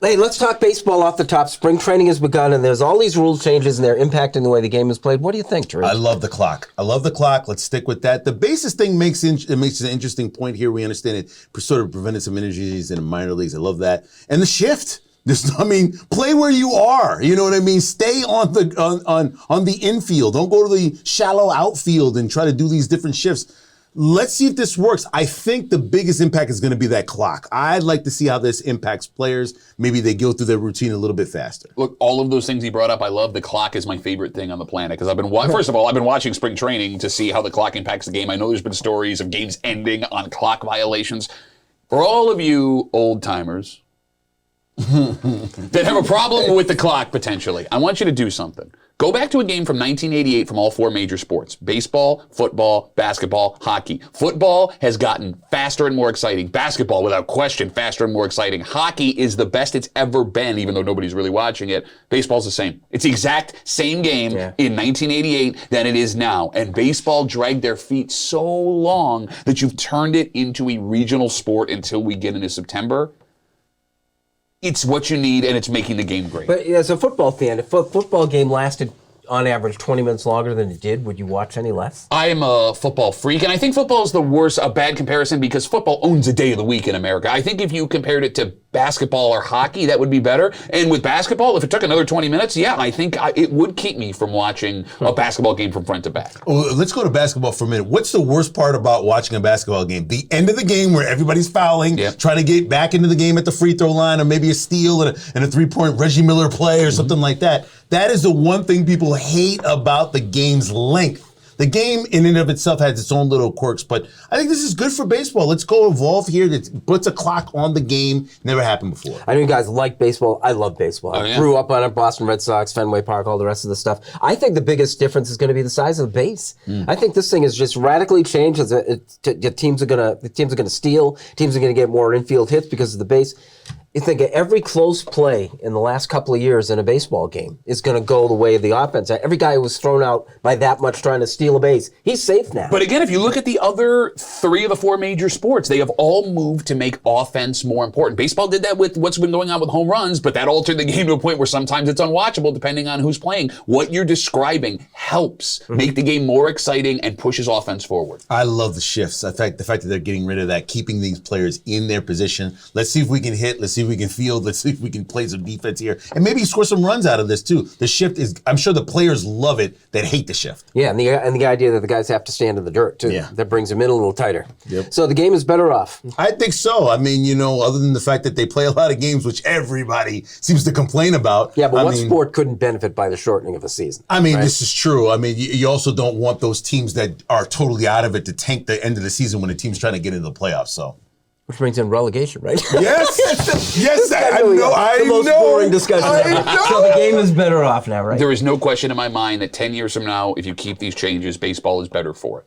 Hey, let's talk baseball off the top. Spring training has begun, and there's all these rule changes, and they're impacting the way the game is played. What do you think, Tariq? I love the clock. Let's stick with that. The basis thing makes an interesting point here. We understand it sort of prevented some injuries in the minor leagues. I love that. And the shift. Play where you are. You know what I mean? Stay on the infield. Don't go to the shallow outfield and try to do these different shifts. Let's see if this works. I think the biggest impact is going to be that clock. I'd like to see how this impacts players. Maybe they go through their routine a little bit faster. Look, all of those things he brought up, I love. The clock is my favorite thing on the planet because first of all, I've been watching spring training to see how the clock impacts the game. I know there's been stories of games ending on clock violations. For all of you old timers that have a problem with the clock potentially, I want you to do something. Go back to a game from 1988 from all four major sports: baseball, football, basketball, hockey. Football has gotten faster and more exciting. Basketball, without question, faster and more exciting. Hockey is the best it's ever been, even though nobody's really watching it. Baseball's the same. It's the exact same game in 1988 than it is now. And baseball dragged their feet so long that you've turned it into a regional sport until we get into September. It's what you need, and it's making the game great. But as a football fan, if a football game lasted on average 20 minutes longer than it did, would you watch any less? I am a football freak, and I think football is a bad comparison because football owns a day of the week in America. I think if you compared it to basketball or hockey, that would be better. And with basketball, if it took another 20 minutes, I think it would keep me from watching a basketball game from front to back. Well, let's go to basketball for a minute. What's the worst part about watching a basketball game? The end of the game where everybody's fouling, trying to get back into the game at the free throw line, or maybe a steal and a three-point Reggie Miller play or something like that. That is the one thing people hate about the game's length. The game in and of itself has its own little quirks, but I think this is good for baseball. Let's go evolve here. That puts a clock on the game. Never happened before. I know you guys like baseball. I love baseball. I grew up on it, Boston Red Sox, Fenway Park, all the rest of the stuff. I think the biggest difference is going to be the size of the base. I think this thing is just radically changed. Teams are going to steal. Teams are going to get more infield hits because of the base. You think of every close play in the last couple of years in a baseball game is going to go the way of the offense. Every guy who was thrown out by that much trying to steal a base, he's safe now. But again, if you look at the other three of the four major sports, they have all moved to make offense more important. Baseball did that with what's been going on with home runs, but that altered the game to a point where sometimes it's unwatchable depending on who's playing. What you're describing helps make the game more exciting and pushes offense forward. I love the shifts. In fact, the fact that they're getting rid of that, keeping these players in their position. Let's see if we can hit. Let's see if we can field. Let's see if we can play some defense here. And maybe score some runs out of this, too. The shift is, I'm sure the players love it that hate the shift. Yeah, and the idea that the guys have to stand in the dirt, too. Yeah. That brings them in a little tighter. Yep. So the game is better off. I think so. I mean, other than the fact that they play a lot of games, which everybody seems to complain about. Yeah, but what sport couldn't benefit by the shortening of a season? I mean, This is true. I mean, you also don't want those teams that are totally out of it to tank the end of the season when the team's trying to get into the playoffs, so. Which brings in relegation, right? Yes, yes, I know. The most boring discussion ever. So the game is better off now, right? There is no question in my mind that 10 years from now, if you keep these changes, baseball is better for it.